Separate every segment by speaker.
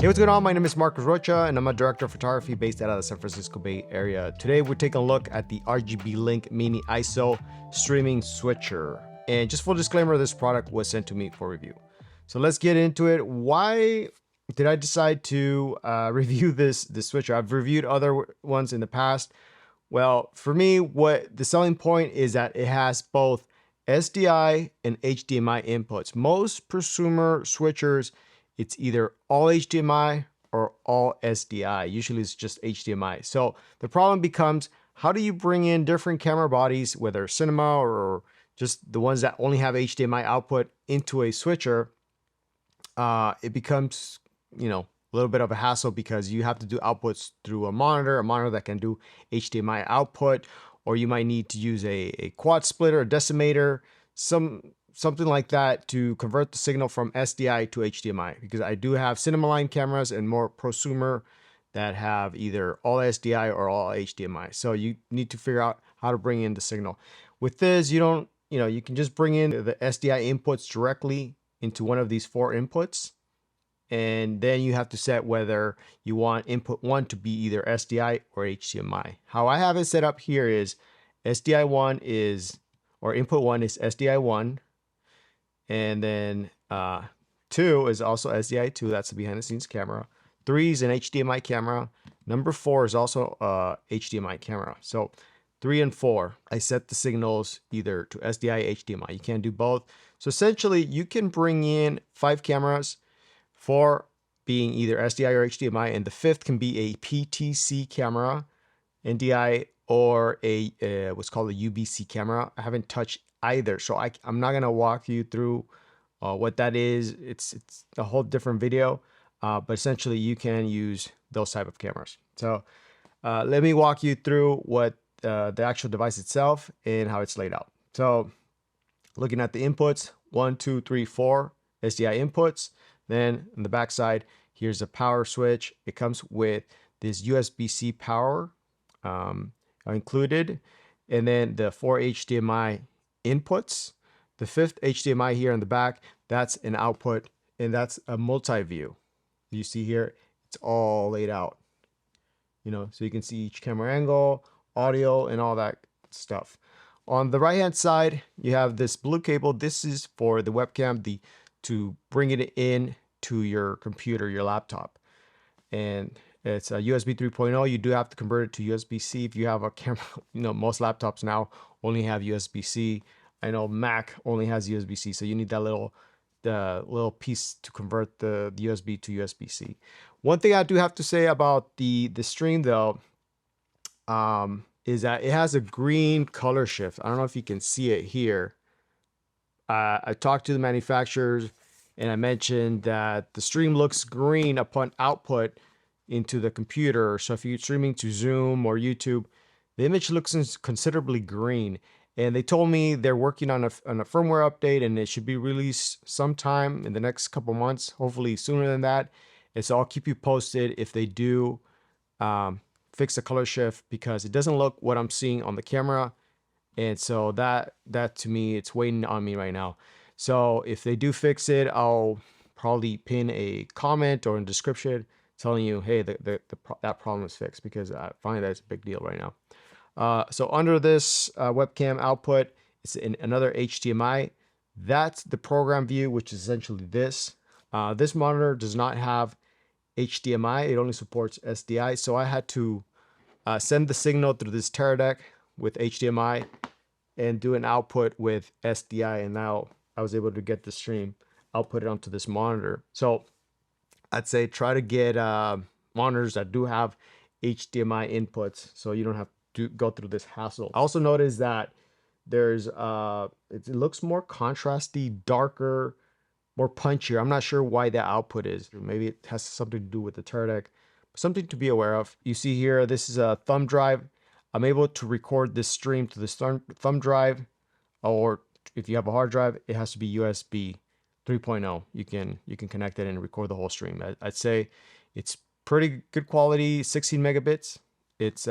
Speaker 1: Hey, what's going on? My name is Marcus Rocha, and I'm a director of photography based out of the San Francisco Bay Area. Today, we're taking a look at the RGBlink Mini ISO streaming switcher. And just full disclaimer, this product was sent to me for review. So let's get into it. Why did I decide to review this switcher? I've reviewed other ones in the past. Well, for me, what the selling point is that it has both SDI and HDMI inputs. Most prosumer switchers, it's either all HDMI or all SDI. Usually it's just HDMI. So the problem becomes, how do you bring in different camera bodies, whether cinema or just the ones that only have HDMI output, into a switcher? It becomes, a little bit of a hassle because you have to do outputs through a monitor that can do HDMI output, or you might need to use a quad splitter, a decimator, something like that to convert the signal from SDI to HDMI, because I do have cinema line cameras and more prosumer that have either all SDI or all HDMI. So you need to figure out how to bring in the signal. With this, you can just bring in the SDI inputs directly into one of these 4 inputs. And then you have to set whether you want input 1 to be either SDI or HDMI. How I have it set up here is input 1 is SDI 1. And then 2 is also SDI 2. That's the behind the scenes camera. 3 is an HDMI camera. Number 4 is also HDMI camera. So 3 and 4, I set the signals either to SDI, HDMI. You can't do both. So essentially, you can bring in 5 cameras, 4 being either SDI or HDMI, and the 5th can be a PTC camera, NDI, or a what's called a UBC camera. I haven't touched either, so I'm not gonna walk you through what that is. It's a whole different video, but essentially you can use those type of cameras. So let me walk you through what the actual device itself and how it's laid out. So looking at the inputs, 1, 2, 3, 4 SDI inputs. Then on the back side, here's a power switch. It comes with this USB-C power included, and then the 4 HDMI inputs. The 5th HDMI here in the back, that's an output, and that's a multi-view. You see here, it's all laid out. So you can see each camera angle, audio, and all that stuff. On the right-hand side, you have this blue cable. This is for the webcam, to bring it in to your computer, your laptop. And it's a USB 3.0. You do have to convert it to USB-C if you have a camera. Most laptops now only have USB-C. I know Mac only has USB-C, so you need that little piece to convert the USB to USB-C. One thing I do have to say about the stream though, is that it has a green color shift. I don't know if you can see it here. I talked to the manufacturers and I mentioned that the stream looks green upon output into the computer. So if you're streaming to Zoom or YouTube, the image looks considerably green. And they told me they're working on a firmware update, and it should be released sometime in the next couple months, hopefully sooner than that. And so I'll keep you posted if they do fix the color shift, because it doesn't look what I'm seeing on the camera. And so that to me, it's waiting on me right now. So if they do fix it, I'll probably pin a comment or a description telling you, hey, that problem is fixed, because I find that it's a big deal right now. So under this webcam output, it's another HDMI. That's the program view, which is essentially this. This monitor does not have HDMI. It only supports SDI. So I had to send the signal through this Teradek with HDMI and do an output with SDI, and now I was able to get the stream outputted onto this monitor. So I'd say try to get monitors that do have HDMI inputs, so you don't have to go through this hassle. I also noticed that there's it looks more contrasty, darker, more punchier. I'm not sure why that output is. Maybe it has something to do with the Teradek. Something to be aware of. You see here, this is a thumb drive. I'm able to record this stream to this thumb drive, or if you have a hard drive, it has to be USB 3.0. You can connect it and record the whole stream. I'd say it's pretty good quality, 16 megabits. It's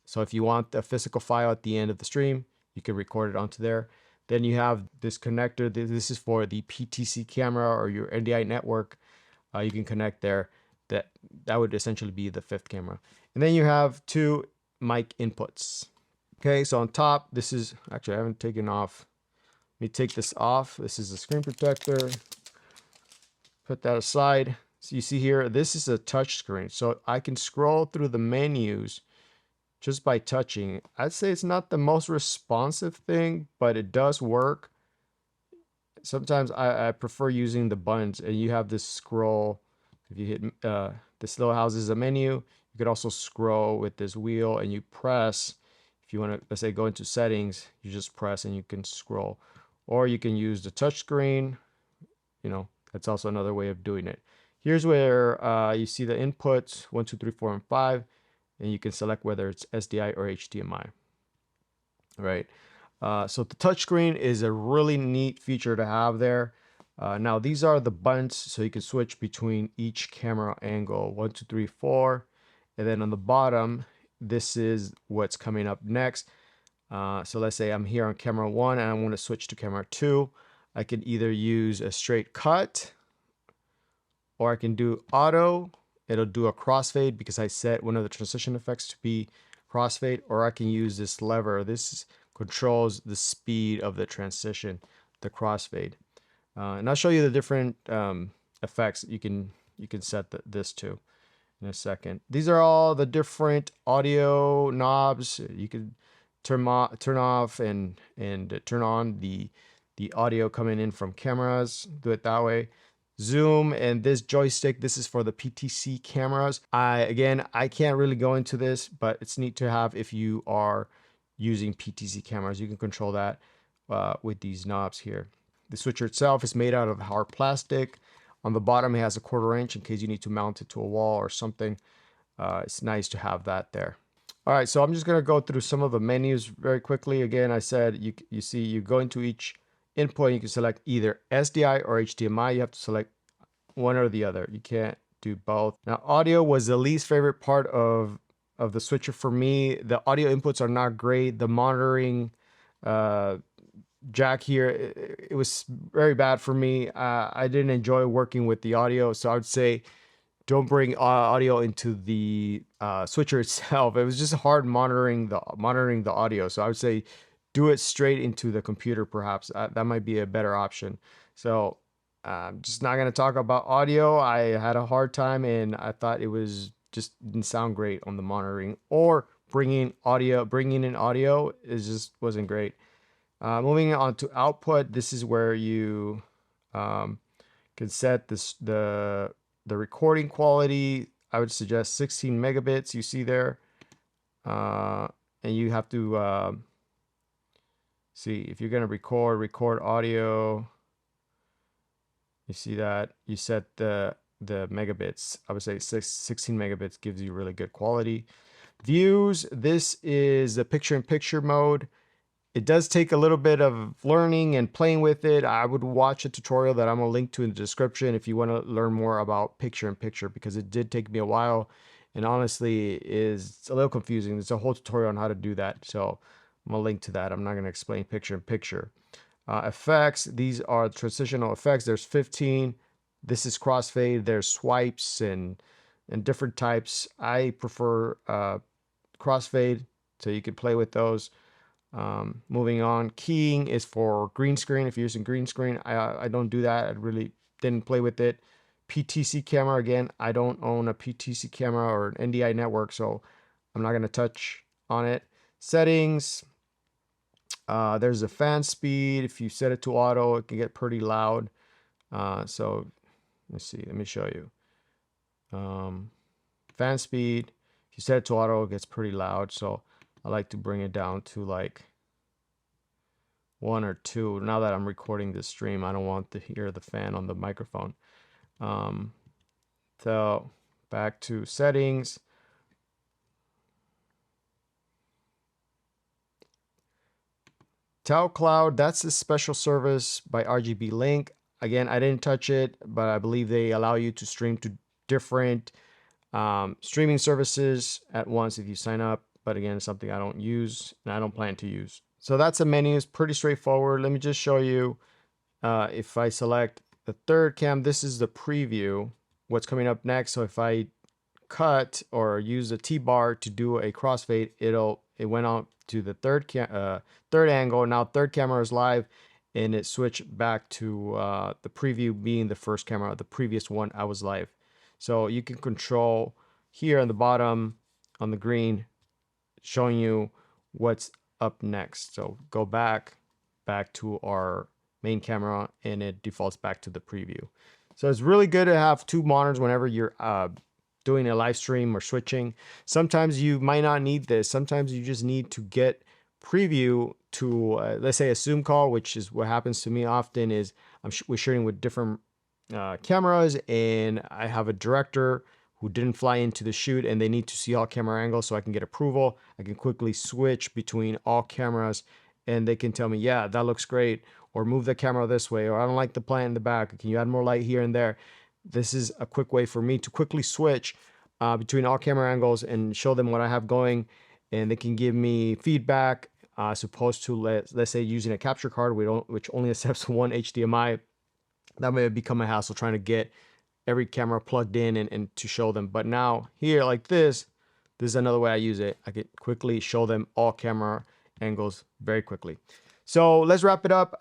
Speaker 1: so if you want a physical file at the end of the stream, you can record it onto there. Then you have this connector. This is for the PTC camera or your NDI network. You can connect there. that would essentially be the fifth camera. And then you have two mic inputs. Okay, so on top, this is actually I haven't taken off. Let me take this off. This is a screen protector. Put that aside. So you see here, this is a touch screen. So I can scroll through the menus just by touching. I'd say it's not the most responsive thing, but it does work. Sometimes I prefer using the buttons, and you have this scroll. If you hit this little house is a menu. You could also scroll with this wheel, and you press. If you want to, let's say, go into settings, you just press and you can scroll. Or you can use the touch screen. You know, that's also another way of doing it. Here's where you see the inputs 1, 2, 3, 4, and 5, and you can select whether it's SDI or HDMI. Right. So the touchscreen is a really neat feature to have there. Now these are the buttons, so you can switch between each camera angle 1, 2, 3, 4, and then on the bottom, this is what's coming up next. So let's say I'm here on camera 1 and I want to switch to camera 2. I can either use a straight cut, or I can do auto. It'll do a crossfade because I set one of the transition effects to be crossfade, or I can use this lever. This controls the speed of the transition, the crossfade. And I'll show you the different effects you can set this to in a second. These are all the different audio knobs. You can turn off and turn on the audio coming in from cameras. Do it that way. Zoom and this joystick, this is for the PTC cameras. I can't really go into this, but it's neat to have if you are using PTC cameras. You can control that with these knobs here. The switcher itself is made out of hard plastic. On the bottom, it has a 1/4 inch in case you need to mount it to a wall or something. It's nice to have that there. All right, so I'm just gonna go through some of the menus very quickly. Again, I said you see you go into each input, you can select either SDI or HDMI. You have to select one or the other. You can't do both. Now, audio was the least favorite part of the switcher for me. The audio inputs are not great. The monitoring jack here, it was very bad for me. I didn't enjoy working with the audio, so I would say don't bring audio into the switcher itself. It was just hard monitoring the audio, so I would say do it straight into the computer. Perhaps that might be a better option. So I'm just not going to talk about audio. I had a hard time, and I thought it was just didn't sound great on the monitoring, or bringing in audio is just wasn't great. Moving on to output, this is where you can set the recording quality. I would suggest 16 megabits. You see there, and you have to see if you're going to record audio. You see that you set the megabits. I would say 16 megabits gives you really good quality. Views, this is the picture-in-picture mode. It does take a little bit of learning and playing with it. I would watch a tutorial that I'm going to link to in the description if you want to learn more about picture-in-picture, because it did take me a while, and honestly it's a little confusing. There's a whole tutorial on how to do that, so I'm going to link to that. I'm not going to explain picture-in-picture. Effects, these are transitional effects. There's 15. This is crossfade. There's swipes and different types. I prefer crossfade, so you can play with those. Moving on, keying is for green screen. If you're using green screen, I don't do that. I really didn't play with it. PTC camera, again, I don't own a PTC camera or an NDI network, so I'm not going to touch on it. Settings, there's a fan speed. If you set it to auto, it can get pretty loud. So let's see, let me show you. Fan speed, if you set it to auto, it gets pretty loud, so I like to bring it down to like 1 or 2. Now that I'm recording this stream, I don't want to hear the fan on the microphone. So back to settings. TelCloud, that's a special service by RGBlink. Again, I didn't touch it, but I believe they allow you to stream to different streaming services at once if you sign up. But again, it's something I don't use and I don't plan to use. So that's a menu. It's pretty straightforward. Let me just show you. If I select the third cam, this is the preview. what's coming up next. So if I cut or use a T-bar to do a crossfade, it went on to the third angle. Now third camera is live, and it switched back to the preview being the first camera. The previous one I was live. So you can control here on the bottom on the green, showing you what's up next. So go back to our main camera, and it defaults back to the preview. So it's really good to have two monitors whenever you're doing a live stream or switching. Sometimes you might not need this. Sometimes you just need to get preview to let's say a Zoom call, which is what happens to me often. Is we're shooting with different cameras, and I have a director who didn't fly into the shoot, and they need to see all camera angles so I can get approval. I can quickly switch between all cameras, and they can tell me, yeah, that looks great, or move the camera this way, or I don't like the plant in the back. Can you add more light here and there? This is a quick way for me to quickly switch between all camera angles and show them what I have going, and they can give me feedback as opposed to let's say using a capture card which only accepts one HDMI. That may become a hassle trying to get every camera plugged in and to show them. But now here like this is another way I use it. I can quickly show them all camera angles very quickly. So let's wrap it up.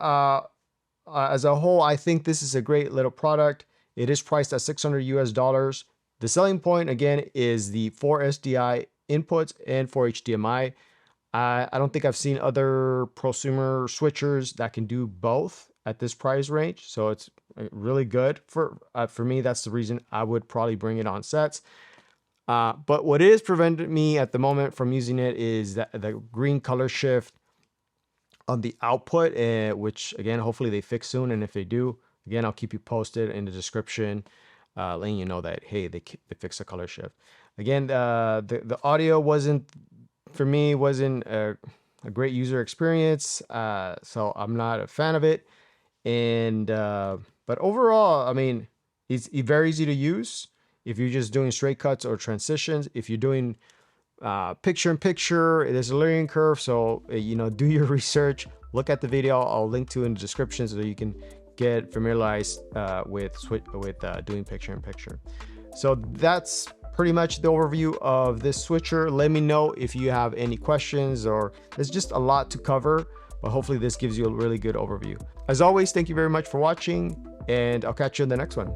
Speaker 1: As a whole, I think this is a great little product. It is priced at $600 US. The selling point again is the 4 SDI inputs and 4 HDMI. I don't think I've seen other prosumer switchers that can do both at this price range. So it's really good for me. That's the reason I would probably bring it on sets. But what is preventing me at the moment from using it is that the green color shift on the output, which again, hopefully they fix soon. And if they do, again, I'll keep you posted in the description, letting you know that, hey, they fixed the color shift. Again, the audio wasn't a great user experience. So I'm not a fan of it. And but overall, I mean, it's very easy to use if you're just doing straight cuts or transitions. If you're doing picture in picture, it is a learning curve. So do your research, look at the video. I'll link to in the description so that you can get familiarized with doing picture in picture. So that's pretty much the overview of this switcher. Let me know if you have any questions, or there's just a lot to cover, but hopefully this gives you a really good overview. As always, thank you very much for watching, and I'll catch you in the next one.